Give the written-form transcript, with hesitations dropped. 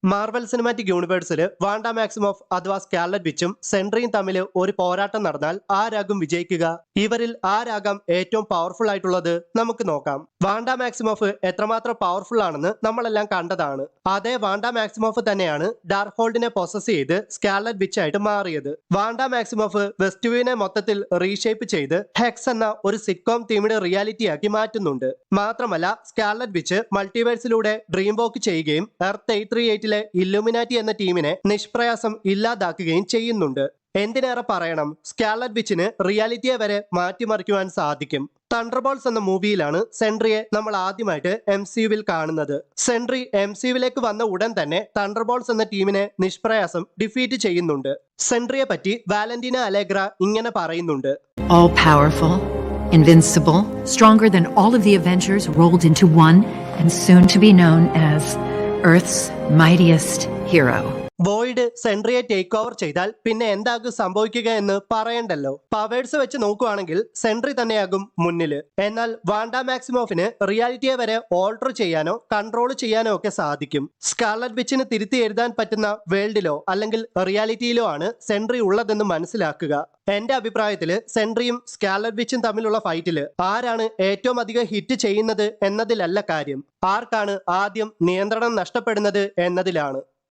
Marvel cinematic യൂണിവേഴ്സിൽ വാണ്ട മാക്സിമോഫ് അഥവാ scarlet വിച്ചും സെൻട്രിയും തമ്മിൽ ഒരു പോരാട്ടം നടന്നാൽ ആരാകും വിജയിക്കുക? ഇവരിൽ ആരാകാം ഏറ്റവും പവർഫുൾ ആയിട്ടുള്ളത്? നമുക്ക് നോക്കാം. വാണ്ട മാക്സിമോഫ് എത്രമാത്രം പവർഫുൾ ആണെന്ന് നമ്മളെല്ലാം കണ്ടതാണ്. അതേ വാണ്ട മാക്സിമോഫ് തന്നെയാണ് ഡാർക്ക് ഹോൾഡിനെ പൊസസ് ചെയ്ത് സ്കാർലറ്റ് വിച്ച് ആയിട്ട് മാറിയത്. വാണ്ട മാക്സിമോഫ് വെസ്റ്റ്വ്യൂവിനെ മൊത്തത്തിൽ റീഷേപ്പ് ചെയ്ത് ഹെക്സ് എന്ന ഒരു സിറ്റ്കോം തീമിന്റെ റിയാലിറ്റി ആക്കി മാറ്റുന്നുണ്ട്. മാത്രമല്ല സ്കാർലറ്റ് വിച്ച് മൾട്ടിവേഴ്സിലൂടെ ഡ്രീം വോക്ക് ചെയ്യുകയും എർത്ത് 838 ഇല്ലുമിനാറ്റി എന്ന ടീമിനെ നിഷ്പ്രയാസം ഇല്ലാതാക്കുകയും ചെയ്യുന്നുണ്ട്. എന്തിനേറെ പറയണം, സ്കാർലറ്റ് വിച്ചിന് റിയാലിറ്റിയെ വരെ മാറ്റിമറിക്കുവാൻ സാധിക്കും. തണ്ടർബോൾട്സ് എന്ന മൂവിയിലാണ് സെൻട്രിയെ നമ്മൾ ആദ്യമായിട്ട് MCUവിൽ കാണുന്നത്. സെൻട്രി MCUവിലേക്ക് വന്ന ഉടൻ തന്നെ തണ്ടർബോൾട്സ് എന്ന ടീമിനെ നിഷ്പ്രയാസം ഡിഫീറ്റ് ചെയ്യുന്നുണ്ട്. സെൻട്രിയെ പറ്റി വാലന്റീന അലേഗ്ര ഇങ്ങനെ പറയുന്നുണ്ട്: All powerful, invincible, stronger than all of the Avengers rolled into one, and soon to be known as Earth's mightiest hero. Void സെൻട്രിയെ ടേക്ക് ഓവർ ചെയ്താൽ പിന്നെ എന്താകും സംഭവിക്കുക എന്ന് പറയണ്ടല്ലോ. പവേഴ്സ് വെച്ച് നോക്കുവാണെങ്കിൽ സെൻട്രി തന്നെയാകും മുന്നിൽ. എന്നാൽ വാണ്ട മാക്സിമോഫിന് റിയാലിറ്റിയെ വരെ ഓൾട്ടർ ചെയ്യാനോ കൺട്രോൾ ചെയ്യാനോ ഒക്കെ സാധിക്കും. സ്കാർലറ്റ് വിച്ചിന് തിരുത്തി എഴുതാൻ പറ്റുന്ന വേൾഡിലോ അല്ലെങ്കിൽ റിയാലിറ്റിയിലോ ആണ് സെൻട്രി ഉള്ളതെന്ന് മനസ്സിലാക്കുക. എന്റെ അഭിപ്രായത്തില് സെൻട്രിയും സ്കാർലറ്റ് വിച്ചും തമ്മിലുള്ള ഫൈറ്റില് ആരാണ് ഏറ്റവും അധികം ഹിറ്റ് ചെയ്യുന്നത് എന്നതിലല്ല കാര്യം, ആർക്കാണ് ആദ്യം നിയന്ത്രണം നഷ്ടപ്പെടുന്നത് എന്നതിലാണ്.